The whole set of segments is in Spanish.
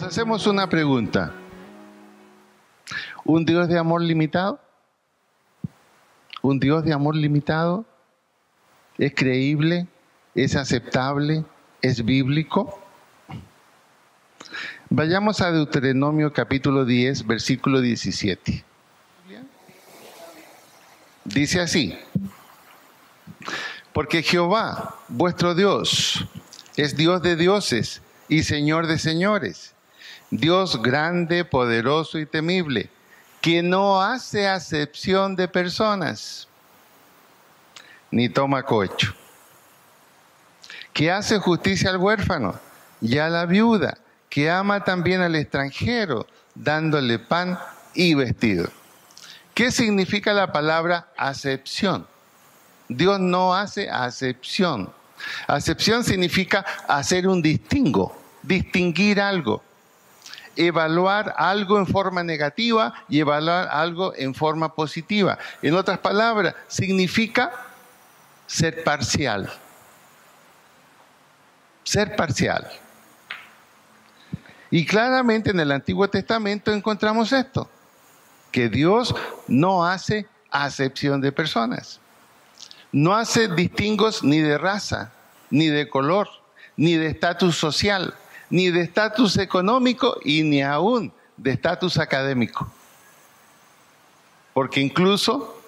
Hacemos una pregunta. ¿Un Dios de amor limitado? ¿Un Dios de amor limitado? ¿Es creíble? ¿Es aceptable? ¿Es bíblico? Vayamos a Deuteronomio capítulo 10, versículo 17. Dice así: porque Jehová, vuestro Dios, es Dios de dioses y Señor de señores, Dios grande, poderoso y temible, que no hace acepción de personas, ni toma cohecho, que hace justicia al huérfano y a la viuda, que ama también al extranjero, dándole pan y vestido. ¿Qué significa la palabra acepción? Dios no hace acepción. Acepción significa hacer un distinguir algo, evaluar algo en forma negativa y evaluar algo en forma positiva. En otras palabras, significa ser parcial. Ser parcial. Y claramente en el Antiguo Testamento encontramos esto, que Dios no hace acepción de personas. No hace distingos ni de raza, ni de color, ni de estatus social, ni de estatus económico y ni aún de estatus académico. Porque incluso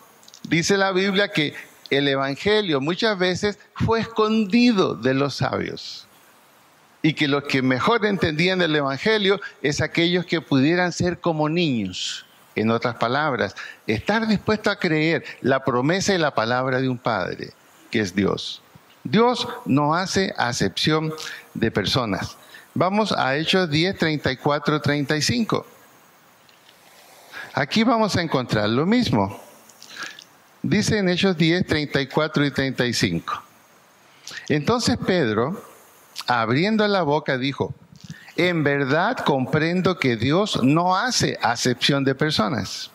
dice la Biblia que el Evangelio muchas veces fue escondido de los sabios. Y que los que mejor entendían el Evangelio es aquellos que pudieran ser como niños. En otras palabras, estar dispuesto a creer la promesa y la palabra de un Padre, que es Dios. Dios no hace acepción de personas. Vamos a Hechos 10, 34, 35. Aquí vamos a encontrar lo mismo. Dice en Hechos 10, 34 y 35. Entonces Pedro, abriendo la boca, dijo: en verdad comprendo que Dios no hace acepción de personas.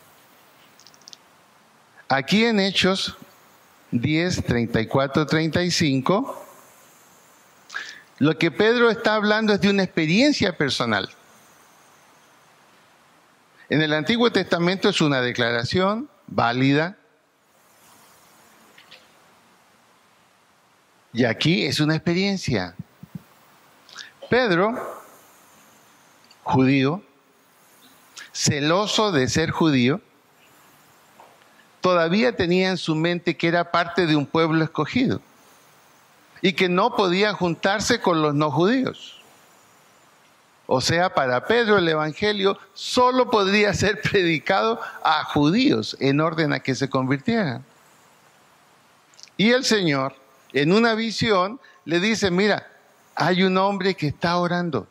Aquí en Hechos 10, 34, 35, lo que Pedro está hablando es de una experiencia personal. En el Antiguo Testamento es una declaración válida. Y aquí es una experiencia. Pedro, judío, celoso de ser judío, todavía tenía en su mente que era parte de un pueblo escogido y que no podía juntarse con los no judíos. O sea, para Pedro el Evangelio solo podría ser predicado a judíos en orden a que se convirtieran. Y el Señor, en una visión, le dice: mira, hay un hombre que está orando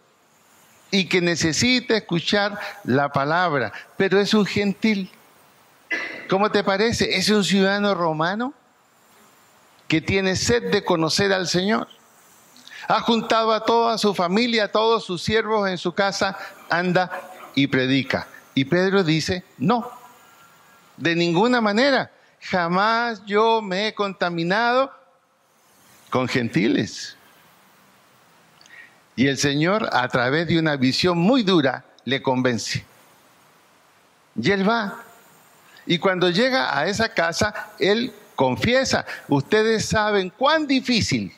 y que necesita escuchar la palabra, pero es un gentil. ¿Cómo te parece? Es un ciudadano romano que tiene sed de conocer al Señor. Ha juntado a toda su familia, a todos sus siervos en su casa, anda y predica. Y Pedro dice: no, de ninguna manera, jamás yo me he contaminado con gentiles. Y el Señor, a través de una visión muy dura, le convence. Y él va. Y cuando llega a esa casa, él confiesa: ustedes saben cuán difícil,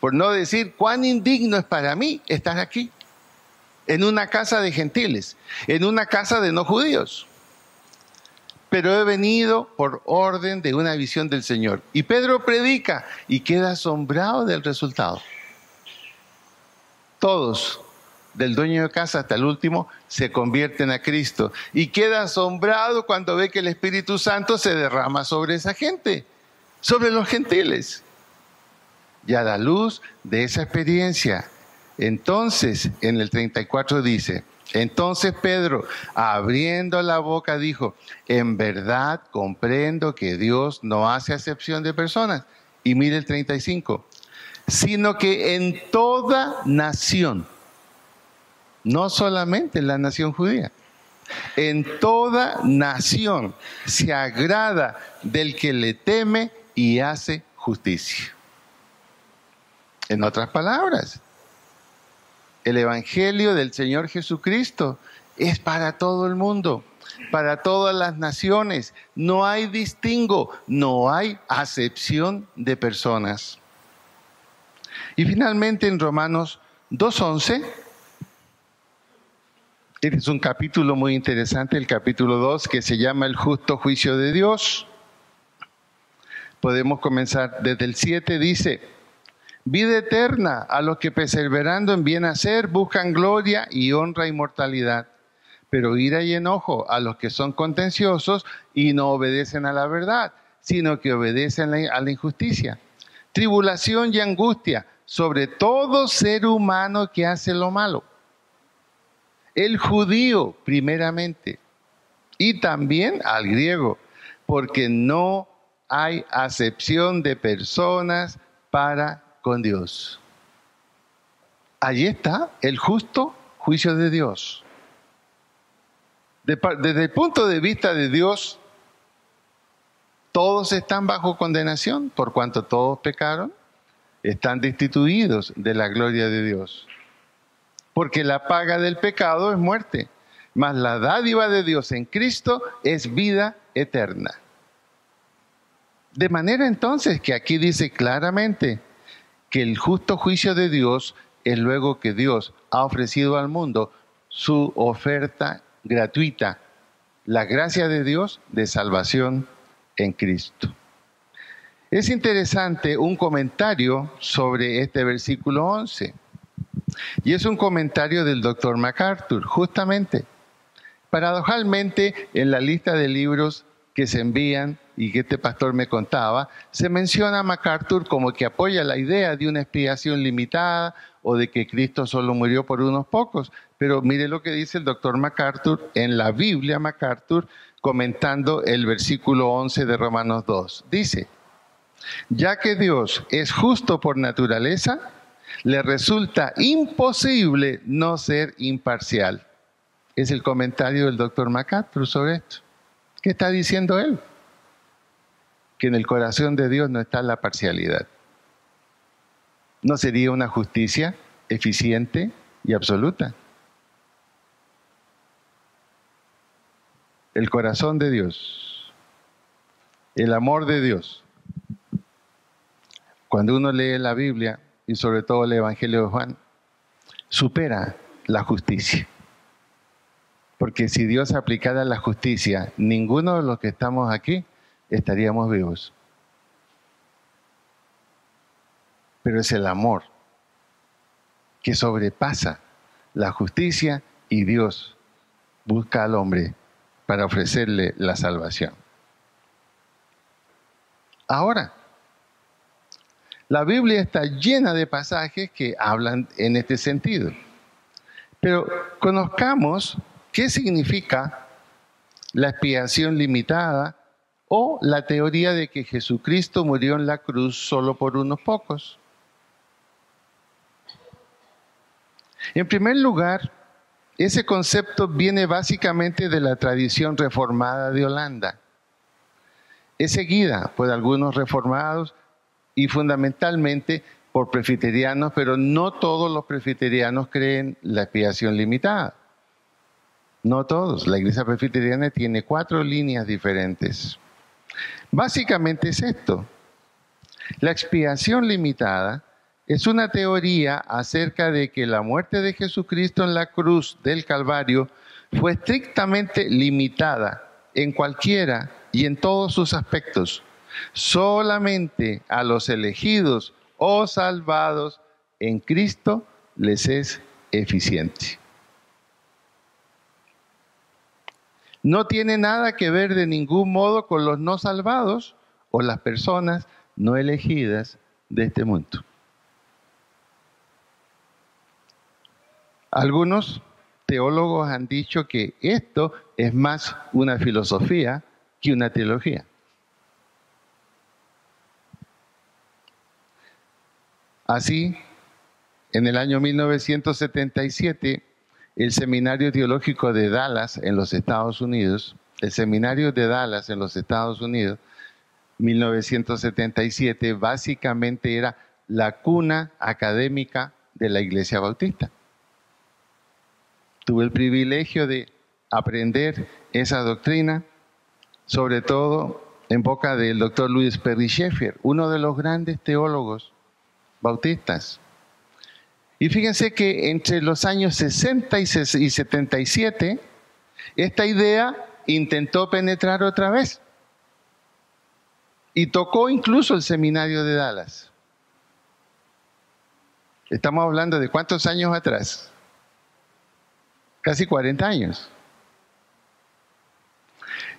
por no decir cuán indigno es para mí estar aquí, en una casa de gentiles, en una casa de no judíos. Pero he venido por orden de una visión del Señor. Y Pedro predica y queda asombrado del resultado. Todos, del dueño de casa hasta el último, se convierten a Cristo. Y queda asombrado cuando ve que el Espíritu Santo se derrama sobre esa gente, sobre los gentiles. Y a la luz de esa experiencia, entonces, en el 34 dice: entonces Pedro, abriendo la boca, dijo: en verdad comprendo que Dios no hace acepción de personas. Y mire el 35. Sino que en toda nación, no solamente en la nación judía, en toda nación se agrada del que le teme y hace justicia. En otras palabras, el Evangelio del Señor Jesucristo es para todo el mundo, para todas las naciones. No hay distingo, no hay acepción de personas. Y finalmente en Romanos 2:11, este es un capítulo muy interesante, el capítulo 2, que se llama El justo juicio de Dios. Podemos comenzar desde el 7, dice: vida eterna a los que perseverando en bien hacer buscan gloria y honra e inmortalidad, pero ira y enojo a los que son contenciosos y no obedecen a la verdad, sino que obedecen a la injusticia. Tribulación y angustia sobre todo ser humano que hace lo malo. El judío primeramente y también al griego, porque no hay acepción de personas para con Dios. Allí está el justo juicio de Dios. Desde el punto de vista de Dios, todos están bajo condenación, por cuanto todos pecaron, están destituidos de la gloria de Dios. Porque la paga del pecado es muerte, mas la dádiva de Dios en Cristo es vida eterna. De manera entonces que aquí dice claramente que el justo juicio de Dios es luego que Dios ha ofrecido al mundo su oferta gratuita, la gracia de Dios de salvación en Cristo. Es interesante un comentario sobre este versículo 11, y es un comentario del Dr. MacArthur, justamente. Paradojalmente, en la lista de libros que se envían y que este pastor me contaba, se menciona a MacArthur como que apoya la idea de una expiación limitada o de que Cristo solo murió por unos pocos. Pero mire lo que dice el doctor MacArthur en la Biblia MacArthur, comentando el versículo 11 de Romanos 2. Dice: ya que Dios es justo por naturaleza, le resulta imposible no ser imparcial. Es el comentario del doctor MacArthur sobre esto. ¿Qué está diciendo él? Que en el corazón de Dios no está la parcialidad. ¿No sería una justicia eficiente y absoluta? El corazón de Dios, el amor de Dios. Cuando uno lee la Biblia, y sobre todo el Evangelio de Juan, supera la justicia. Porque si Dios aplicara la justicia, ninguno de los que estamos aquí estaríamos vivos. Pero es el amor que sobrepasa la justicia y Dios busca al hombre para ofrecerle la salvación. Ahora, la Biblia está llena de pasajes que hablan en este sentido. Pero conozcamos qué significa la expiación limitada o la teoría de que Jesucristo murió en la cruz solo por unos pocos. En primer lugar, ese concepto viene básicamente de la tradición reformada de Holanda. Es seguida por algunos reformados y fundamentalmente por presbiterianos, pero no todos los presbiterianos creen la expiación limitada. No todos. La iglesia presbiteriana tiene 4 líneas diferentes. Básicamente es esto. La expiación limitada es una teoría acerca de que la muerte de Jesucristo en la cruz del Calvario fue estrictamente limitada en cualquiera y en todos sus aspectos. Solamente a los elegidos o salvados en Cristo les es eficiente. No tiene nada que ver de ningún modo con los no salvados o las personas no elegidas de este mundo. Algunos teólogos han dicho que esto es más una filosofía que una teología. Así, en el año 1977, el Seminario Teológico de Dallas en los Estados Unidos, 1977, básicamente era la cuna académica de la Iglesia Bautista. Tuve el privilegio de aprender esa doctrina, sobre todo en boca del doctor Louis Perry Schaeffer, uno de los grandes teólogos bautistas. Y fíjense que entre los años 60 y 77, esta idea intentó penetrar otra vez. Y tocó incluso el seminario de Dallas. Estamos hablando de ¿cuántos años atrás? Casi 40 años.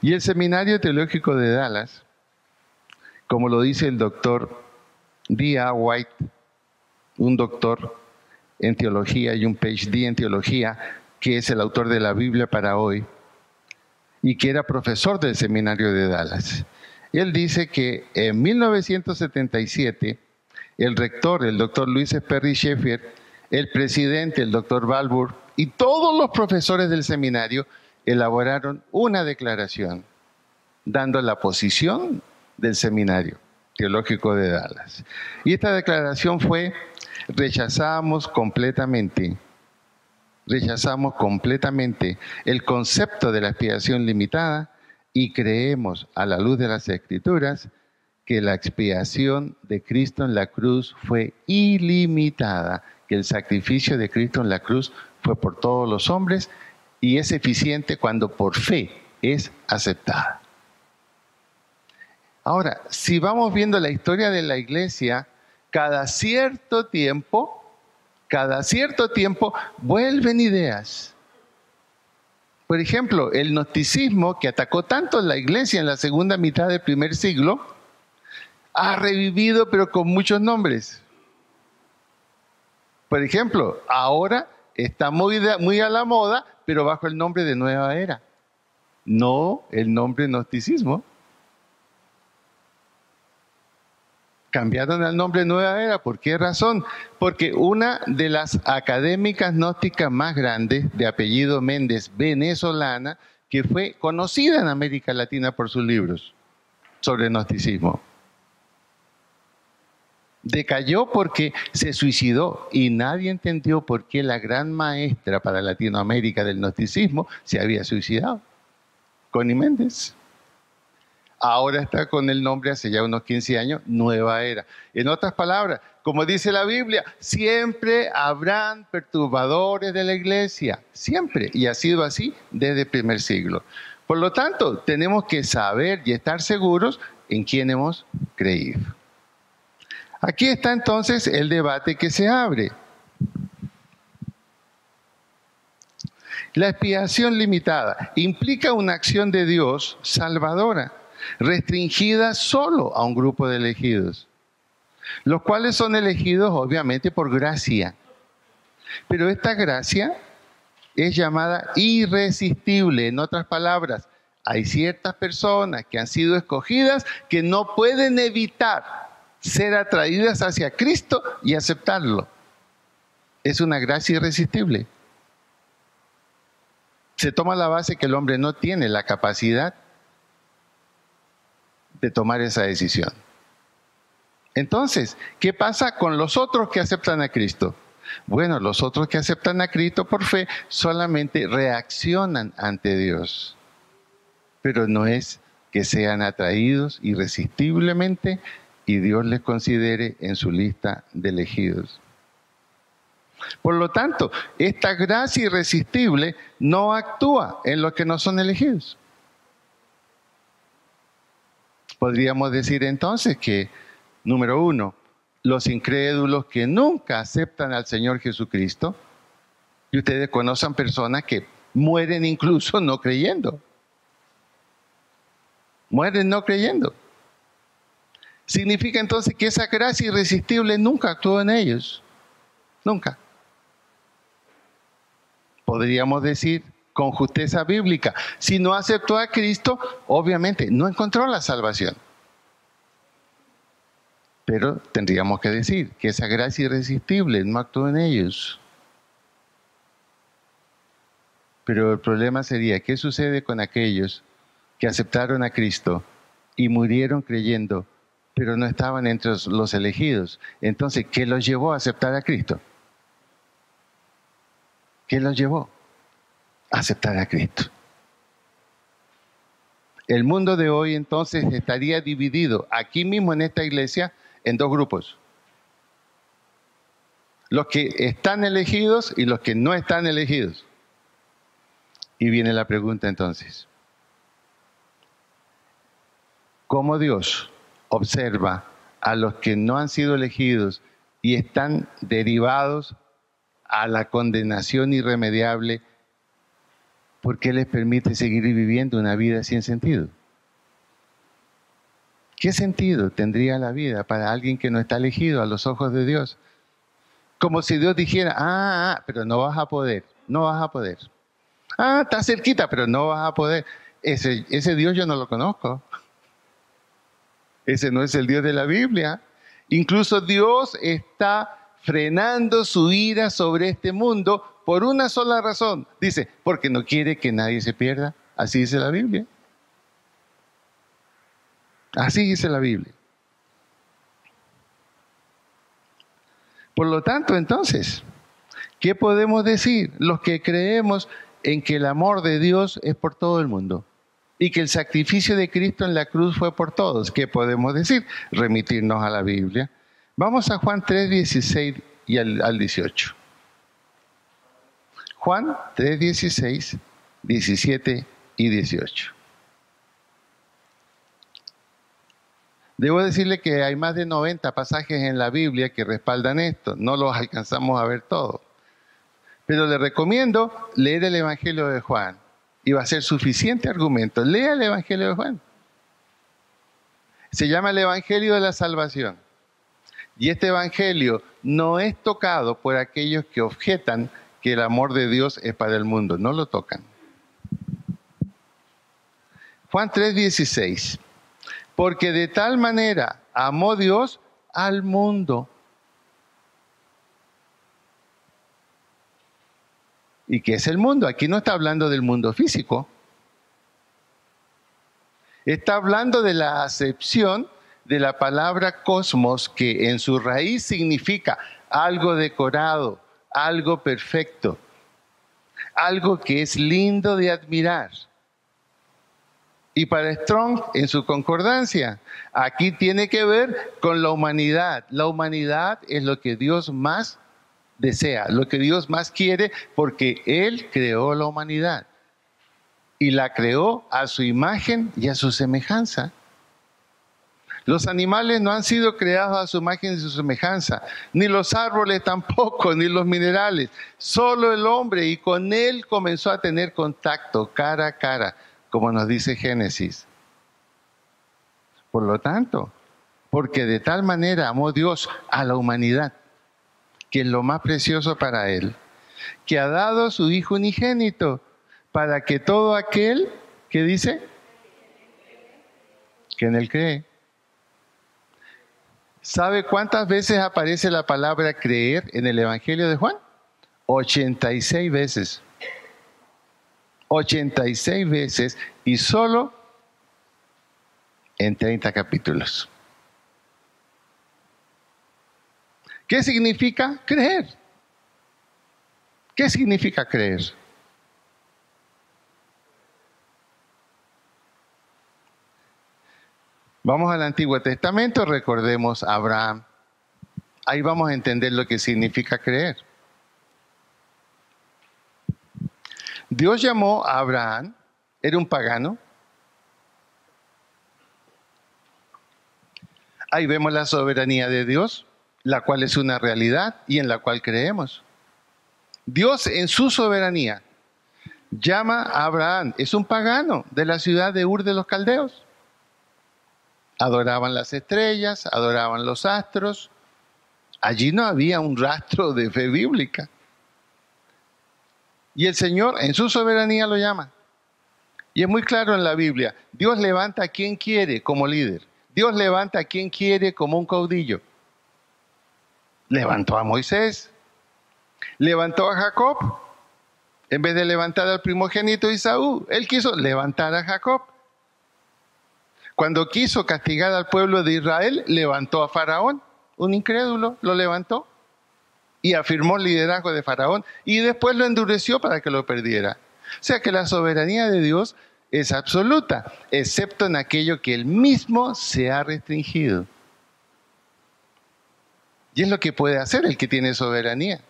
Y el Seminario Teológico de Dallas, como lo dice el doctor D.A. White, un doctor en teología y un PhD en teología, que es el autor de la Biblia para hoy, y que era profesor del Seminario de Dallas. Él dice que en 1977, el rector, el doctor Louis Perry Schaeffer, el presidente, el doctor Balbour, y todos los profesores del seminario elaboraron una declaración dando la posición del Seminario Teológico de Dallas. Y esta declaración fue: rechazamos completamente el concepto de la expiación limitada y creemos, a la luz de las Escrituras, que la expiación de Cristo en la cruz fue ilimitada, que el sacrificio de Cristo en la cruz fue por todos los hombres y es eficiente cuando por fe es aceptada. Ahora, si vamos viendo la historia de la iglesia, cada cierto tiempo vuelven ideas. Por ejemplo, el gnosticismo, que atacó tanto a la iglesia en la segunda mitad del primer siglo, ha revivido, pero con muchos nombres. Por ejemplo, ahora está muy a la moda, pero bajo el nombre de Nueva Era. No el nombre gnosticismo. Cambiaron el nombre Nueva Era. ¿Por qué razón? Porque una de las académicas gnósticas más grandes, de apellido Méndez, venezolana, que fue conocida en América Latina por sus libros sobre gnosticismo, decayó porque se suicidó y nadie entendió por qué la gran maestra para Latinoamérica del gnosticismo se había suicidado. Connie Méndez. Ahora está con el nombre, hace ya unos 15 años, Nueva Era. En otras palabras, como dice la Biblia, siempre habrán perturbadores de la iglesia, siempre, y ha sido así desde el primer siglo. Por lo tanto, tenemos que saber y estar seguros en quién hemos creído. Aquí está entonces el debate que se abre. La expiación limitada implica una acción de Dios salvadora, restringida solo a un grupo de elegidos, los cuales son elegidos obviamente por gracia. Pero esta gracia es llamada irresistible. En otras palabras, hay ciertas personas que han sido escogidas que no pueden evitar ser atraídas hacia Cristo y aceptarlo. Es una gracia irresistible. Se toma la base que el hombre no tiene la capacidad de tomar esa decisión. Entonces, ¿qué pasa con los otros que aceptan a Cristo? Bueno, los otros que aceptan a Cristo por fe solamente reaccionan ante Dios, pero no es que sean atraídos irresistiblemente y Dios les considere en su lista de elegidos. Por lo tanto, esta gracia irresistible no actúa en los que no son elegidos. Podríamos decir entonces que, número uno, los incrédulos que nunca aceptan al Señor Jesucristo, y ustedes conocen personas que mueren incluso no creyendo. Mueren no creyendo. Significa entonces que esa gracia irresistible nunca actuó en ellos. Nunca. Podríamos decir con justeza bíblica, si no aceptó a Cristo, obviamente no encontró la salvación. Pero tendríamos que decir que esa gracia irresistible no actuó en ellos. Pero el problema sería, ¿qué sucede con aquellos que aceptaron a Cristo y murieron creyendo, pero no estaban entre los elegidos? Entonces, ¿qué los llevó a aceptar a Cristo? ¿Qué los llevó? aceptar a Cristo. El mundo de hoy entonces estaría dividido aquí mismo en esta iglesia en dos grupos. Los que están elegidos y los que no están elegidos. Y viene la pregunta entonces. ¿Cómo Dios observa a los que no han sido elegidos y están derivados a la condenación irremediable? ¿Por qué les permite seguir viviendo una vida sin sentido? ¿Qué sentido tendría la vida para alguien que no está elegido a los ojos de Dios? Como si Dios dijera, pero no vas a poder, no vas a poder. Está cerquita, pero no vas a poder. Ese Dios yo no lo conozco. Ese no es el Dios de la Biblia. Incluso Dios está frenando su ira sobre este mundo por una sola razón. Dice, porque no quiere que nadie se pierda. Así dice la Biblia. Así dice la Biblia. Por lo tanto, entonces, ¿qué podemos decir? Los que creemos en que el amor de Dios es por todo el mundo y que el sacrificio de Cristo en la cruz fue por todos. ¿Qué podemos decir? Remitirnos a la Biblia. Vamos a Juan 3, 16 y al 18. Juan 3, 16, 17 y 18. Debo decirle que hay más de 90 pasajes en la Biblia que respaldan esto. No los alcanzamos a ver todos. Pero le recomiendo leer el Evangelio de Juan. Y va a ser suficiente argumento. Lea el Evangelio de Juan. Se llama el Evangelio de la Salvación. Y este Evangelio no es tocado por aquellos que objetan que el amor de Dios es para el mundo. No lo tocan. Juan 3:16. Porque de tal manera amó Dios al mundo. ¿Y qué es el mundo? Aquí no está hablando del mundo físico. Está hablando de la acepción de la palabra cosmos, que en su raíz significa algo decorado, algo perfecto, algo que es lindo de admirar. Y para Strong, en su concordancia, aquí tiene que ver con la humanidad. La humanidad es lo que Dios más desea, lo que Dios más quiere, porque Él creó la humanidad. Y la creó a su imagen y a su semejanza. Los animales no han sido creados a su imagen y su semejanza, ni los árboles tampoco, ni los minerales. Solo el hombre, y con Él comenzó a tener contacto cara a cara, como nos dice Génesis. Por lo tanto, porque de tal manera amó Dios a la humanidad, que es lo más precioso para Él, que ha dado a su Hijo unigénito, para que todo aquel, ¿qué dice? Que en Él cree. ¿Sabe cuántas veces aparece la palabra creer en el Evangelio de Juan? 86 veces. 86 veces y solo en 30 capítulos. ¿Qué significa creer? ¿Qué significa creer? Vamos al Antiguo Testamento, recordemos a Abraham. Ahí vamos a entender lo que significa creer. Dios llamó a Abraham, era un pagano. Ahí vemos la soberanía de Dios, la cual es una realidad y en la cual creemos. Dios en su soberanía llama a Abraham, es un pagano de la ciudad de Ur de los Caldeos. Adoraban las estrellas, adoraban los astros. Allí no había un rastro de fe bíblica. Y el Señor en su soberanía lo llama. Y es muy claro en la Biblia, Dios levanta a quien quiere como líder. Dios levanta a quien quiere como un caudillo. Levantó a Moisés. Levantó a Jacob. En vez de levantar al primogénito Esaú, Él quiso levantar a Jacob. Cuando quiso castigar al pueblo de Israel, levantó a Faraón, un incrédulo, lo levantó y afirmó el liderazgo de Faraón y después lo endureció para que lo perdiera. O sea que la soberanía de Dios es absoluta, excepto en aquello que Él mismo se ha restringido. Y es lo que puede hacer el que tiene soberanía.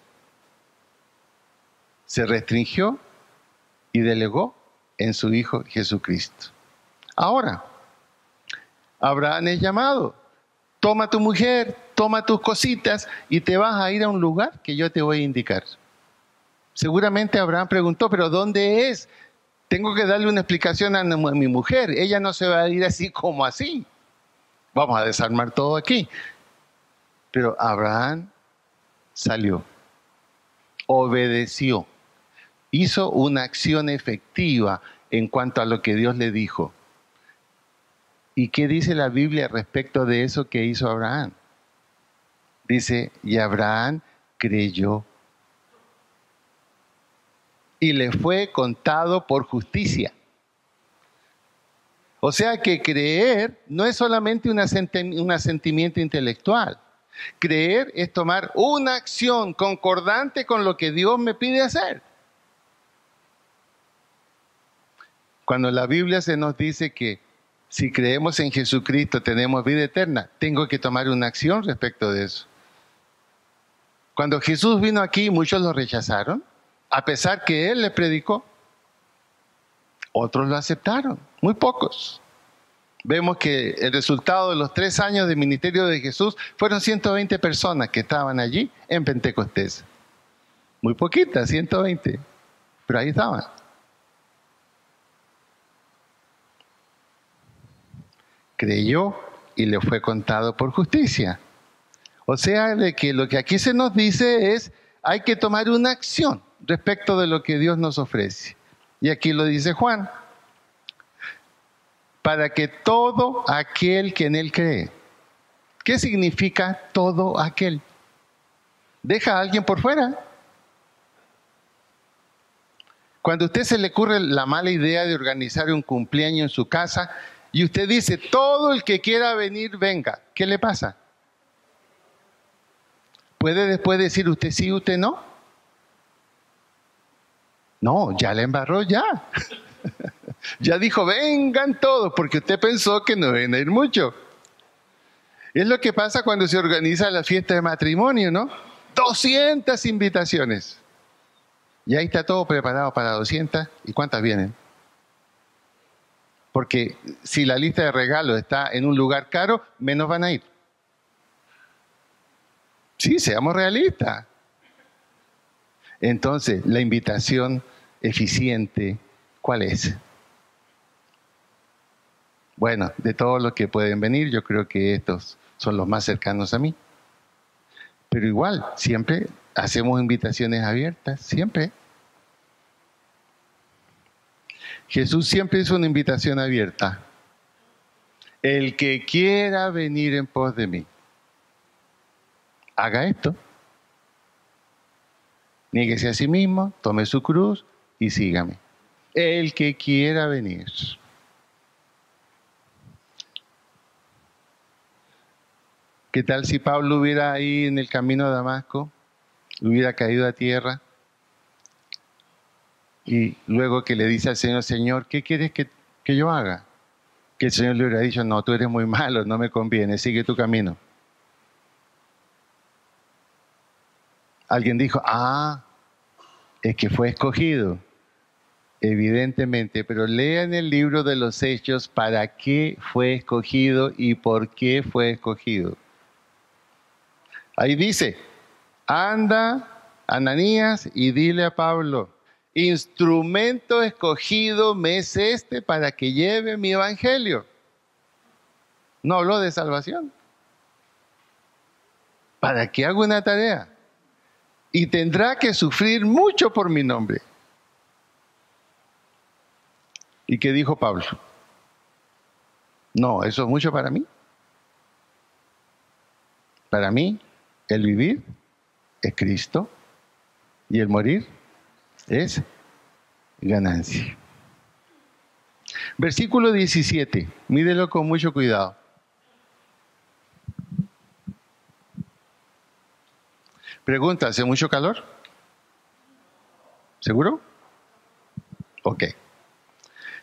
Se restringió y delegó en su Hijo Jesucristo. Ahora, Abraham es llamado. Toma tu mujer, toma tus cositas y te vas a ir a un lugar que yo te voy a indicar. Seguramente Abraham preguntó, ¿pero dónde es? Tengo que darle una explicación a mi mujer. Ella no se va a ir así como así. Vamos a desarmar todo aquí. Pero Abraham salió, obedeció, hizo una acción efectiva en cuanto a lo que Dios le dijo. ¿Y qué dice la Biblia respecto de eso que hizo Abraham? Dice, y Abraham creyó. Y le fue contado por justicia. O sea que creer no es solamente un asentimiento intelectual. Creer es tomar una acción concordante con lo que Dios me pide hacer. Cuando la Biblia se nos dice que si creemos en Jesucristo tenemos vida eterna, tengo que tomar una acción respecto de eso. Cuando Jesús vino aquí, muchos lo rechazaron, a pesar que Él les predicó. Otros lo aceptaron, muy pocos. Vemos que el resultado de los 3 años de ministerio de Jesús fueron 120 personas que estaban allí en Pentecostés. Muy poquitas, 120, pero ahí estaban. Creyó y le fue contado por justicia. O sea, de que lo que aquí se nos dice es, hay que tomar una acción respecto de lo que Dios nos ofrece. Y aquí lo dice Juan. Para que todo aquel que en Él cree. ¿Qué significa todo aquel? ¿Deja a alguien por fuera? Cuando a usted se le ocurre la mala idea de organizar un cumpleaños en su casa y usted dice, todo el que quiera venir, venga. ¿Qué le pasa? ¿Puede después decir usted sí, usted no? No, ya le embarró ya. Ya dijo, vengan todos, porque usted pensó que no iban a ir mucho. Es lo que pasa cuando se organiza la fiesta de matrimonio, ¿no? 200 invitaciones. Y ahí está todo preparado para 200. ¿Y cuántas vienen? Porque si la lista de regalos está en un lugar caro, menos van a ir. Sí, seamos realistas. Entonces, la invitación eficiente, ¿cuál es? Bueno, de todos los que pueden venir, yo creo que estos son los más cercanos a mí. Pero igual, siempre hacemos invitaciones abiertas, siempre. Jesús siempre hizo una invitación abierta. El que quiera venir en pos de mí, haga esto. Niéguese a sí mismo, tome su cruz y sígame. El que quiera venir. ¿Qué tal si Pablo hubiera ahí en el camino a Damasco, hubiera caído a tierra y luego que le dice al Señor, Señor, ¿qué quieres que yo haga? Que el Señor le hubiera dicho, no, tú eres muy malo, no me conviene, sigue tu camino. Alguien dijo, es que fue escogido. Evidentemente, pero lean el libro de los Hechos para qué fue escogido y por qué fue escogido. Ahí dice, anda, Ananías, y dile a Pablo, instrumento escogido me es este para que lleve mi evangelio. No habló de salvación. Para que haga una tarea. Y tendrá que sufrir mucho por mi nombre. ¿Y qué dijo Pablo? No, eso es mucho para mí. Para mí, el vivir es Cristo y el morir es ganancia. Versículo 17, mírelo con mucho cuidado. Pregunta, ¿hace mucho calor? ¿Seguro? Ok.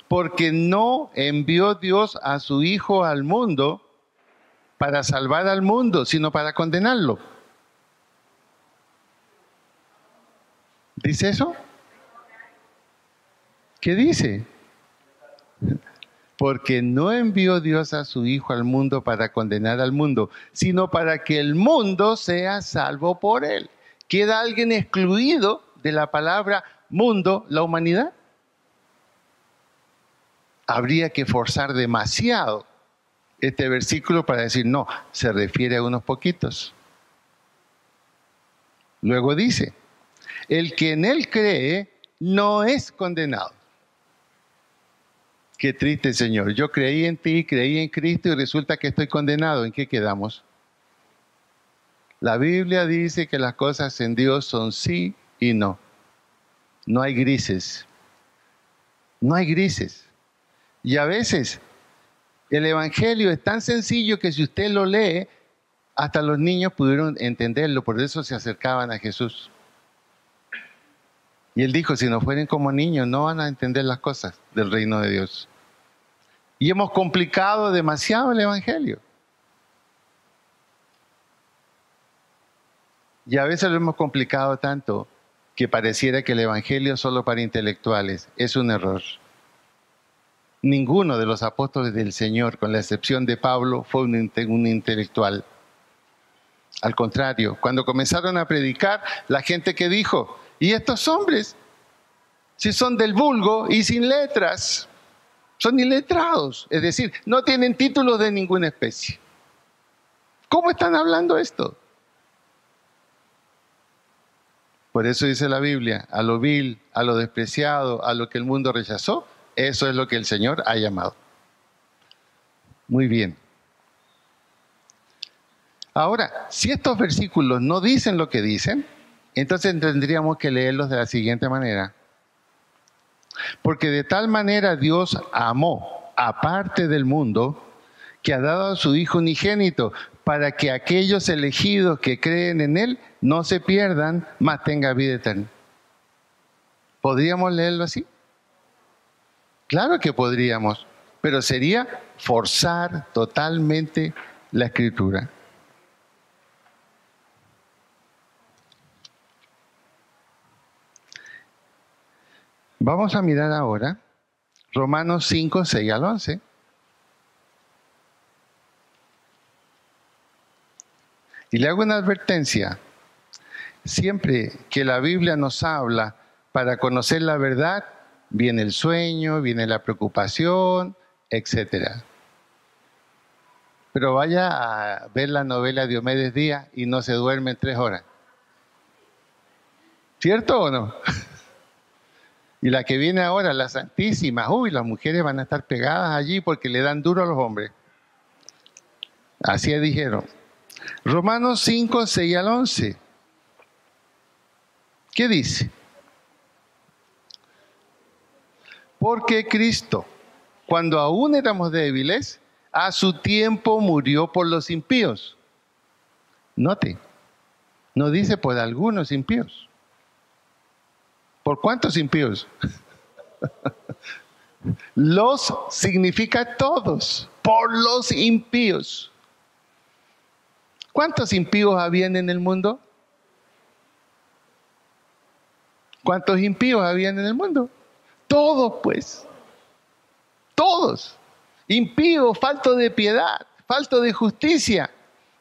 Porque no envió Dios a su Hijo al mundo para salvar al mundo, sino para condenarlo. ¿Dice eso? ¿Qué dice? Porque no envió Dios a su Hijo al mundo para condenar al mundo, sino para que el mundo sea salvo por él. ¿Queda alguien excluido de la palabra mundo, la humanidad? Habría que forzar demasiado este versículo para decir, no, se refiere a unos poquitos. Luego dice, el que en él cree no es condenado. Qué triste, Señor. Yo creí en ti, creí en Cristo y resulta que estoy condenado. ¿En qué quedamos? La Biblia dice que las cosas en Dios son sí y no. No hay grises. No hay grises. Y a veces el Evangelio es tan sencillo que si usted lo lee, hasta los niños pudieron entenderlo. Por eso se acercaban a Jesús. Y él dijo, si no fueren como niños, no van a entender las cosas del reino de Dios. Y hemos complicado demasiado el Evangelio. Y a veces lo hemos complicado tanto que pareciera que el Evangelio es solo para intelectuales. Es un error. Ninguno de los apóstoles del Señor, con la excepción de Pablo, fue un intelectual. Al contrario, cuando comenzaron a predicar, la gente que dijo, ¿y estos hombres? Si son del vulgo y sin letras. Son iletrados, es decir, no tienen títulos de ninguna especie. ¿Cómo están hablando esto? Por eso dice la Biblia, a lo vil, a lo despreciado, a lo que el mundo rechazó, eso es lo que el Señor ha llamado. Muy bien. Ahora, si estos versículos no dicen lo que dicen, entonces tendríamos que leerlos de la siguiente manera. Porque de tal manera Dios amó, aparte del mundo, que ha dado a su Hijo unigénito, para que aquellos elegidos que creen en Él no se pierdan, mas tengan vida eterna. ¿Podríamos leerlo así? Claro que podríamos, pero sería forzar totalmente la Escritura. Vamos a mirar ahora Romanos 5, 6 al 11. Y le hago una advertencia. Siempre que la Biblia nos habla para conocer la verdad, viene el sueño, viene la preocupación, etc. Pero vaya a ver la novela Diomedes Díaz y no se duerme en 3 horas. ¿Cierto o no? Y la que viene ahora, la Santísima, las mujeres van a estar pegadas allí porque le dan duro a los hombres. Así dijeron. Romanos 5, 6 al 11. ¿Qué dice? Porque Cristo, cuando aún éramos débiles, a su tiempo murió por los impíos. Note, no dice por algunos impíos. ¿Por cuántos impíos? Los significa todos, por los impíos. ¿Cuántos impíos habían en el mundo? ¿Cuántos impíos habían en el mundo? Todos, pues. Todos. Impíos, faltos de piedad, faltos de justicia.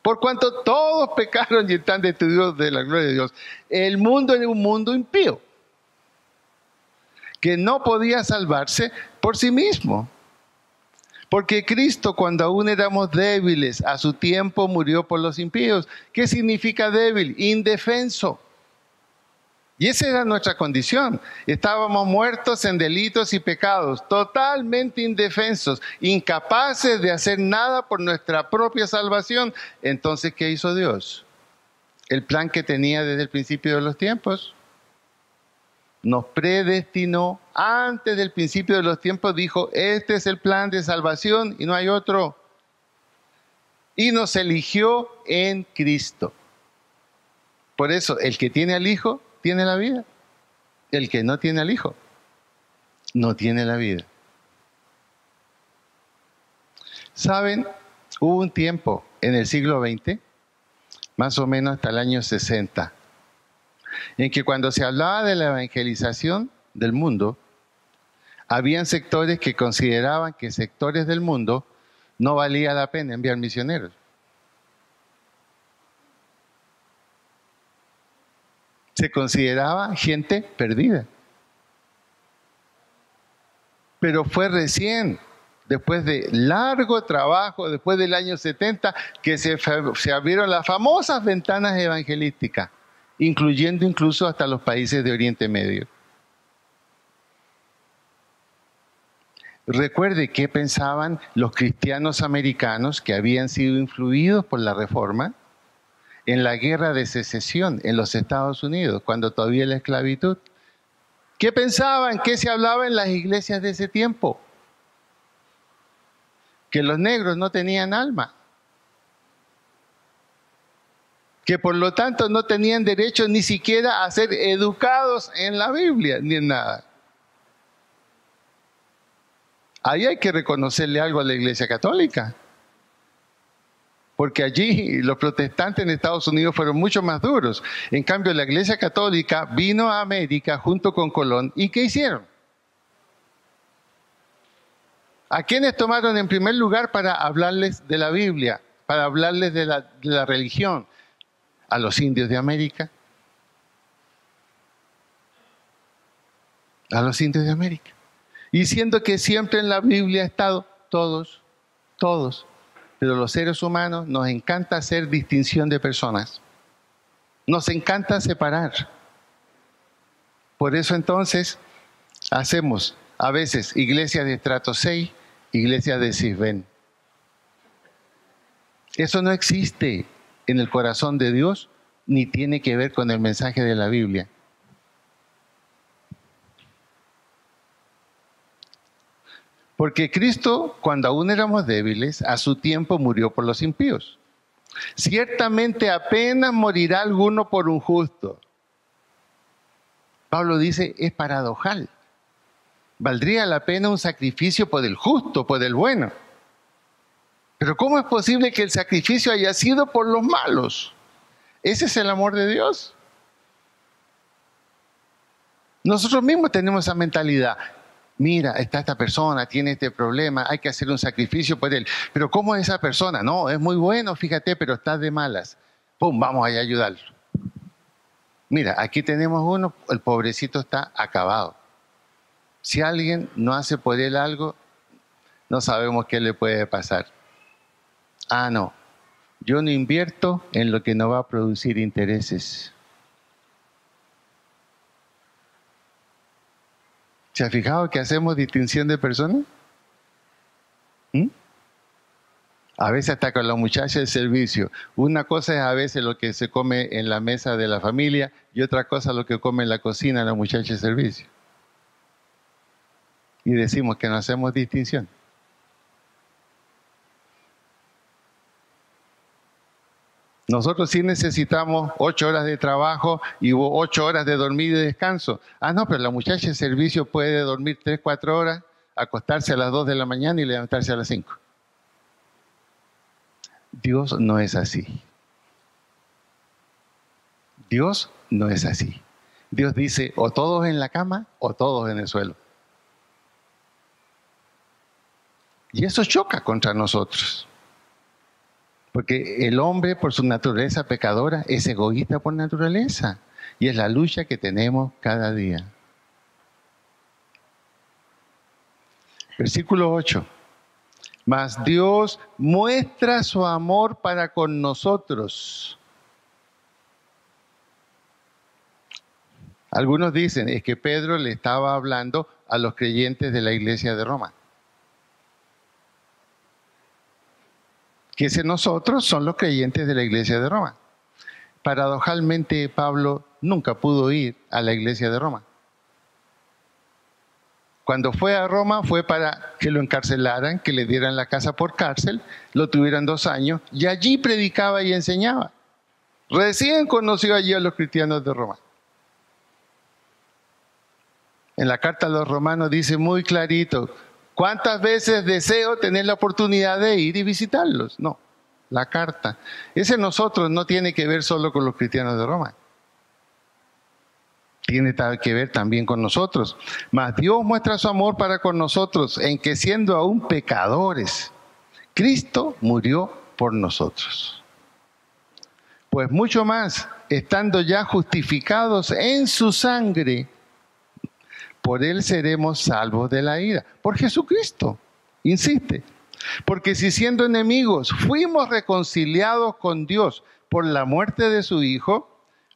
Por cuanto todos pecaron y están destituidos de la gloria de Dios. El mundo era un mundo impío, que no podía salvarse por sí mismo. Porque Cristo, cuando aún éramos débiles, a su tiempo murió por los impíos. ¿Qué significa débil? Indefenso. Y esa era nuestra condición. Estábamos muertos en delitos y pecados, totalmente indefensos, incapaces de hacer nada por nuestra propia salvación. Entonces, ¿qué hizo Dios? El plan que tenía desde el principio de los tiempos. Nos predestinó antes del principio de los tiempos, dijo, este es el plan de salvación y no hay otro. Y nos eligió en Cristo. Por eso, el que tiene al Hijo, tiene la vida. El que no tiene al Hijo, no tiene la vida. ¿Saben? Hubo un tiempo en el siglo XX, más o menos hasta el año 60, en que cuando se hablaba de la evangelización del mundo, habían sectores que consideraban que sectores del mundo no valía la pena enviar misioneros. Se consideraba gente perdida. Pero fue recién, después de largo trabajo, después del año 70, que se abrieron las famosas ventanas evangelísticas, incluyendo incluso hasta los países de Oriente Medio. Recuerde qué pensaban los cristianos americanos que habían sido influidos por la Reforma en la guerra de secesión en los Estados Unidos, cuando todavía la esclavitud. ¿Qué pensaban? ¿Qué se hablaba en las iglesias de ese tiempo? Que los negros no tenían alma, que por lo tanto no tenían derecho ni siquiera a ser educados en la Biblia, ni en nada. Ahí hay que reconocerle algo a la Iglesia Católica, porque allí los protestantes en Estados Unidos fueron mucho más duros. En cambio, la Iglesia Católica vino a América junto con Colón, ¿y qué hicieron? ¿A quiénes tomaron en primer lugar para hablarles de la Biblia, para hablarles de la religión? A los indios de América. A los indios de América. Y siendo que siempre en la Biblia ha estado todos, pero los seres humanos nos encanta hacer distinción de personas. Nos encanta separar. Por eso entonces hacemos a veces iglesias de estrato 6, iglesias de Cisben. Eso no existe en el corazón de Dios, ni tiene que ver con el mensaje de la Biblia. Porque Cristo, cuando aún éramos débiles, a su tiempo murió por los impíos. Ciertamente apenas morirá alguno por un justo. Pablo dice, es paradojal. Valdría la pena un sacrificio por el justo, por el bueno. Pero ¿cómo es posible que el sacrificio haya sido por los malos? ¿Ese es el amor de Dios? Nosotros mismos tenemos esa mentalidad. Mira, está esta persona, tiene este problema, hay que hacer un sacrificio por él. Pero ¿cómo es esa persona? No, es muy bueno, fíjate, pero está de malas. ¡Pum! Vamos a ayudarlo. Mira, aquí tenemos uno, el pobrecito está acabado. Si alguien no hace por él algo, no sabemos qué le puede pasar. Ah, no, yo no invierto en lo que no va a producir intereses. ¿Se ha fijado que hacemos distinción de personas? A veces hasta con la muchacha de servicio. Una cosa es a veces lo que se come en la mesa de la familia y otra cosa lo que come en la cocina la muchacha de servicio. Y decimos que no hacemos distinción. Nosotros sí necesitamos 8 horas de trabajo y 8 horas de dormir y de descanso. Ah, no, pero la muchacha de servicio puede dormir 3, 4 horas, acostarse a las 2 de la mañana y levantarse a las 5. Dios no es así. Dios no es así. Dios dice, o todos en la cama o todos en el suelo. Y eso choca contra nosotros. Porque el hombre, por su naturaleza pecadora, es egoísta por naturaleza. Y es la lucha que tenemos cada día. Versículo 8. Mas Dios muestra su amor para con nosotros. Algunos dicen, es que Pedro le estaba hablando a los creyentes de la iglesia de Roma. Que ese nosotros son los creyentes de la iglesia de Roma. Paradojalmente, Pablo nunca pudo ir a la iglesia de Roma. Cuando fue a Roma fue para que lo encarcelaran, que le dieran la casa por cárcel, lo tuvieran 2 años y allí predicaba y enseñaba. Recién conoció allí a los cristianos de Roma. En la carta a los Romanos dice muy clarito, ¿cuántas veces deseo tener la oportunidad de ir y visitarlos? No, la carta. Ese nosotros no tiene que ver solo con los cristianos de Roma. Tiene que ver también con nosotros. Mas Dios muestra su amor para con nosotros en que siendo aún pecadores, Cristo murió por nosotros. Pues mucho más, estando ya justificados en su sangre, por Él seremos salvos de la ira. Por Jesucristo, insiste. Porque si siendo enemigos fuimos reconciliados con Dios por la muerte de su Hijo,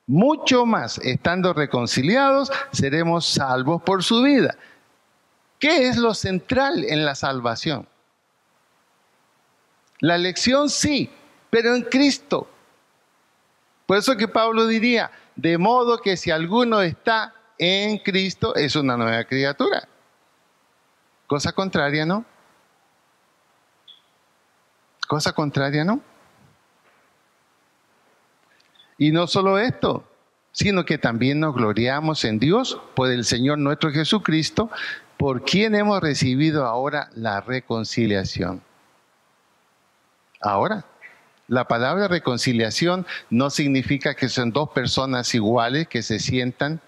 mucho más, estando reconciliados, seremos salvos por su vida. ¿Qué es lo central en la salvación? La elección sí, pero en Cristo. Por eso que Pablo diría, de modo que si alguno está en Cristo, es una nueva criatura. Cosa contraria, ¿no? Cosa contraria, ¿no? Y no solo esto, sino que también nos gloriamos en Dios por el Señor nuestro Jesucristo, por quien hemos recibido ahora la reconciliación. Ahora, la palabra reconciliación no significa que son dos personas iguales que se sientan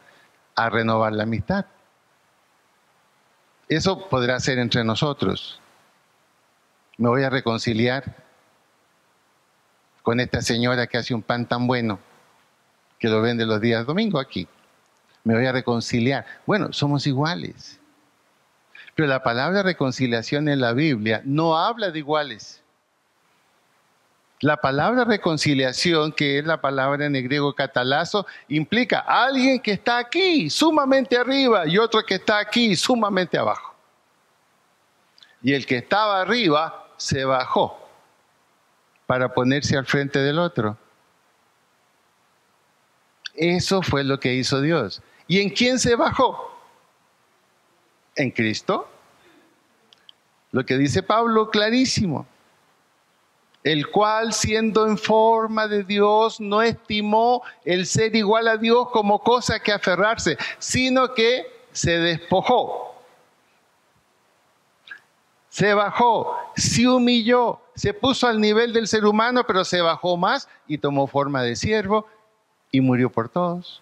a renovar la amistad. Eso podrá ser entre nosotros. Me voy a reconciliar con esta señora que hace un pan tan bueno, que lo vende los días domingo aquí. Me voy a reconciliar. Bueno, somos iguales. Pero la palabra reconciliación en la Biblia no habla de iguales. La palabra reconciliación, que es la palabra en el griego catalazo, implica a alguien que está aquí, sumamente arriba, y otro que está aquí, sumamente abajo. Y el que estaba arriba se bajó para ponerse al frente del otro. Eso fue lo que hizo Dios. ¿Y en quién se bajó? ¿En Cristo? Lo que dice Pablo, clarísimo. El cual, siendo en forma de Dios, no estimó el ser igual a Dios como cosa que aferrarse, sino que se despojó. Se bajó, se humilló, se puso al nivel del ser humano, pero se bajó más y tomó forma de siervo y murió por todos.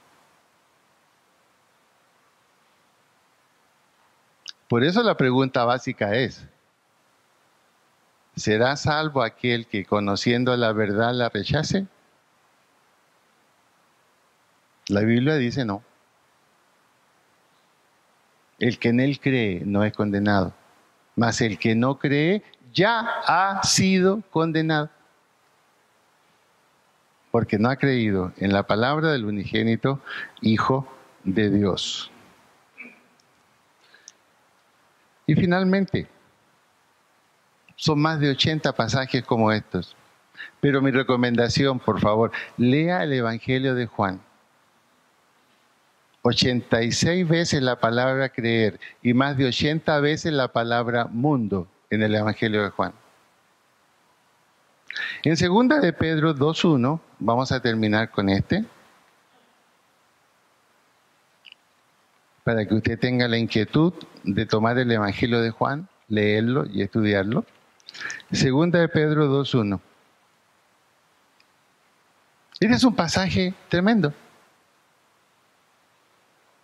Por eso la pregunta básica es, ¿será salvo aquel que conociendo la verdad la rechace? La Biblia dice no. El que en él cree no es condenado, mas el que no cree ya ha sido condenado, porque no ha creído en la palabra del unigénito Hijo de Dios. Y finalmente, son más de 80 pasajes como estos. Pero mi recomendación, por favor, lea el Evangelio de Juan. 86 veces la palabra creer y más de 80 veces la palabra mundo en el Evangelio de Juan. En 2 de Pedro 2:1, vamos a terminar con este, para que usted tenga la inquietud de tomar el Evangelio de Juan, leerlo y estudiarlo. 2 de Pedro 2:1. Este es un pasaje tremendo.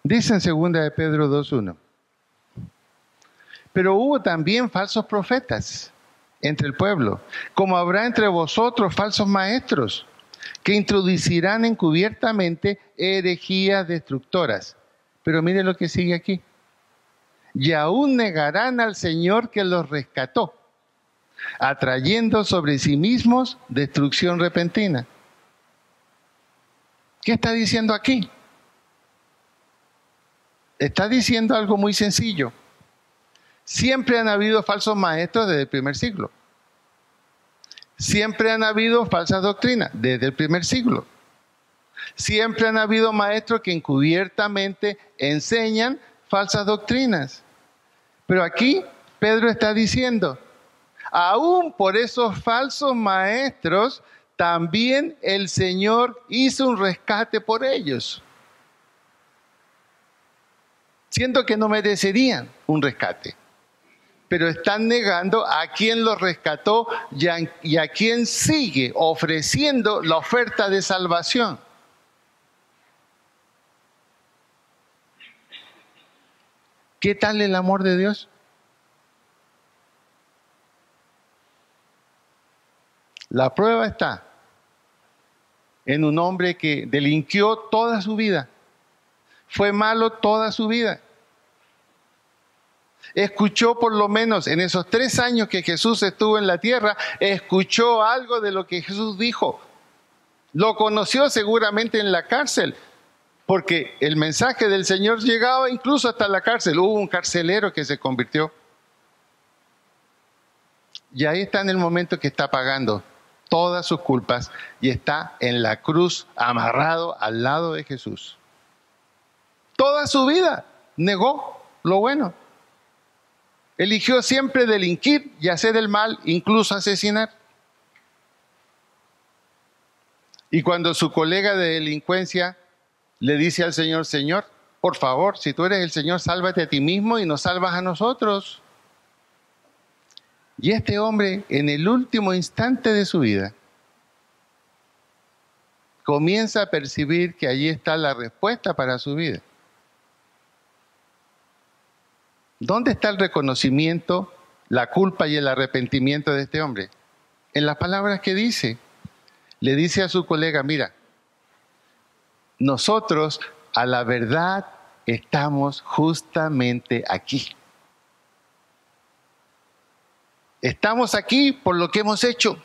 Dice en 2 de Pedro 2:1. Pero hubo también falsos profetas entre el pueblo, como habrá entre vosotros falsos maestros, que introducirán encubiertamente herejías destructoras. Pero mire lo que sigue aquí. Y aún negarán al Señor que los rescató, atrayendo sobre sí mismos destrucción repentina. ¿Qué está diciendo aquí? Está diciendo algo muy sencillo. Siempre han habido falsos maestros desde el primer siglo. Siempre han habido falsas doctrinas desde el primer siglo. Siempre han habido maestros que encubiertamente enseñan falsas doctrinas. Pero aquí Pedro está diciendo, aún por esos falsos maestros, también el Señor hizo un rescate por ellos. siendo que no merecerían un rescate. Pero están negando a quien los rescató y a quien sigue ofreciendo la oferta de salvación. ¿Qué tal el amor de Dios? La prueba está en un hombre que delinquió toda su vida, fue malo toda su vida. Escuchó por lo menos en esos 3 años que Jesús estuvo en la tierra, escuchó algo de lo que Jesús dijo. Lo conoció seguramente en la cárcel, porque el mensaje del Señor llegaba incluso hasta la cárcel. Hubo un carcelero que se convirtió. Y ahí está en el momento que está pagando todas sus culpas y está en la cruz amarrado al lado de Jesús. Toda su vida negó lo bueno. Eligió siempre delinquir y hacer el mal, incluso asesinar. Y cuando su colega de delincuencia le dice al Señor, Señor, por favor, si tú eres el Señor, sálvate a ti mismo y nos salvas a nosotros. Y este hombre, en el último instante de su vida, comienza a percibir que allí está la respuesta para su vida. ¿Dónde está el reconocimiento, la culpa y el arrepentimiento de este hombre? En las palabras que dice. Le dice a su colega, mira, nosotros a la verdad estamos justamente aquí. Estamos aquí por lo que hemos hecho.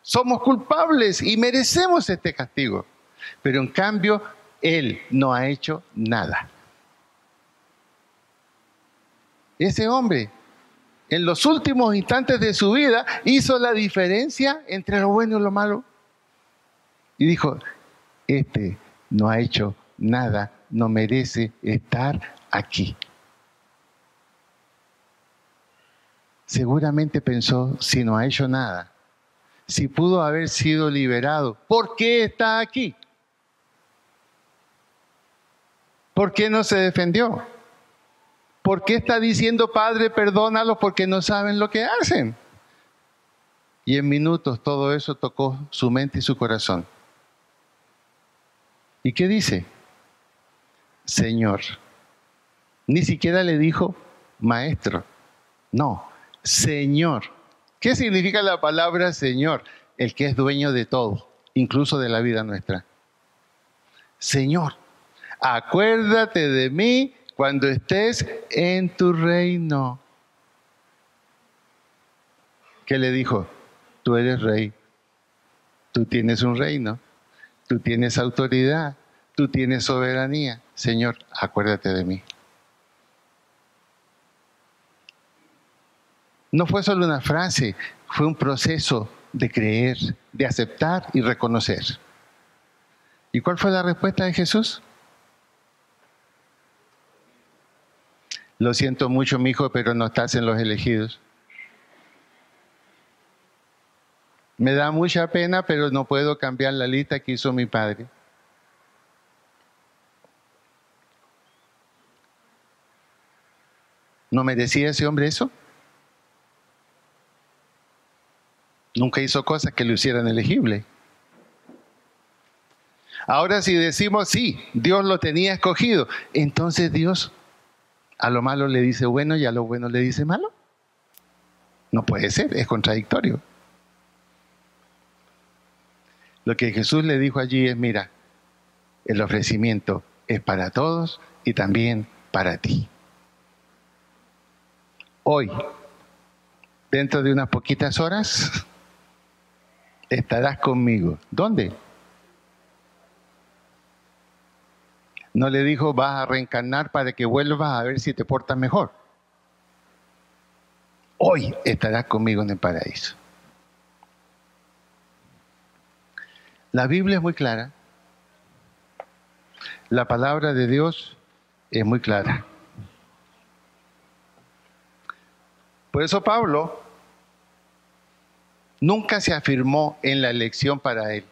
Somos culpables y merecemos este castigo. Pero en cambio, él no ha hecho nada. Ese hombre, en los últimos instantes de su vida, hizo la diferencia entre lo bueno y lo malo. Y dijo, este no ha hecho nada, no merece estar aquí. Seguramente pensó, si no ha hecho nada, si pudo haber sido liberado, ¿por qué está aquí? ¿Por qué no se defendió? ¿Por qué está diciendo, Padre, perdónalos porque no saben lo que hacen? Y en minutos todo eso tocó su mente y su corazón. ¿Y qué dice? Señor. Ni siquiera le dijo, Maestro. No, Señor. ¿Qué significa la palabra Señor? El que es dueño de todo, incluso de la vida nuestra. Señor, acuérdate de mí cuando estés en tu reino. ¿Qué le dijo? Tú eres rey. Tú tienes un reino. Tú tienes autoridad. Tú tienes soberanía. Señor, acuérdate de mí. No fue solo una frase, fue un proceso de creer, de aceptar y reconocer. ¿Y cuál fue la respuesta de Jesús? Lo siento mucho, mi hijo, pero no estás en los elegidos. Me da mucha pena, pero no puedo cambiar la lista que hizo mi padre. ¿No merecía ese hombre eso? Nunca hizo cosas que lo hicieran elegible. Ahora si decimos, sí, Dios lo tenía escogido, entonces Dios a lo malo le dice bueno y a lo bueno le dice malo. No puede ser, es contradictorio. Lo que Jesús le dijo allí es, mira, el ofrecimiento es para todos y también para ti. Hoy, dentro de unas poquitas horas, estarás conmigo. ¿Dónde? No le dijo, vas a reencarnar para que vuelvas a ver si te portas mejor. Hoy estarás conmigo en el paraíso. La Biblia es muy clara. La palabra de Dios es muy clara. Por eso Pablo nunca se afirmó en la elección para él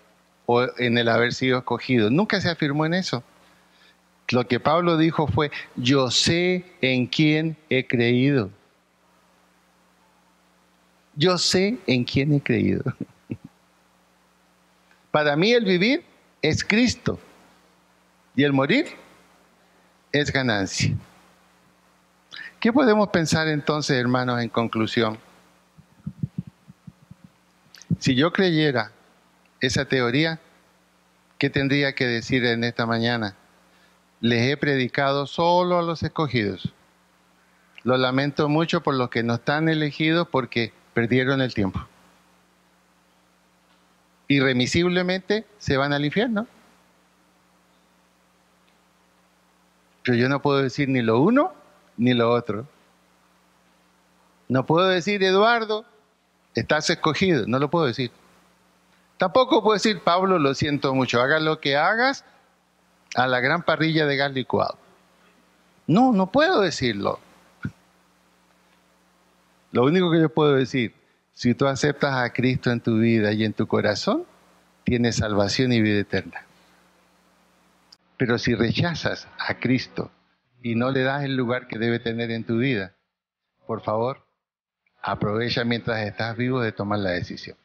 o en el haber sido escogido. Nunca se afirmó en eso. Lo que Pablo dijo fue, yo sé en quién he creído. Yo sé en quién he creído. Para mí el vivir es Cristo y el morir es ganancia. ¿Qué podemos pensar entonces, hermanos, en conclusión? Si yo creyera esa teoría, ¿qué tendría que decir en esta mañana? Les he predicado solo a los escogidos. Lo lamento mucho por los que no están elegidos porque perdieron el tiempo. Irremisiblemente se van al infierno. Pero yo no puedo decir ni lo uno ni lo otro. No puedo decir, Eduardo, estás escogido. No lo puedo decir. Tampoco puedo decir, Pablo, lo siento mucho, haga lo que hagas a la gran parrilla de gas licuado. No, no puedo decirlo. Lo único que yo puedo decir, si tú aceptas a Cristo en tu vida y en tu corazón, tienes salvación y vida eterna. Pero si rechazas a Cristo y no le das el lugar que debe tener en tu vida, por favor, aprovecha mientras estás vivo de tomar la decisión.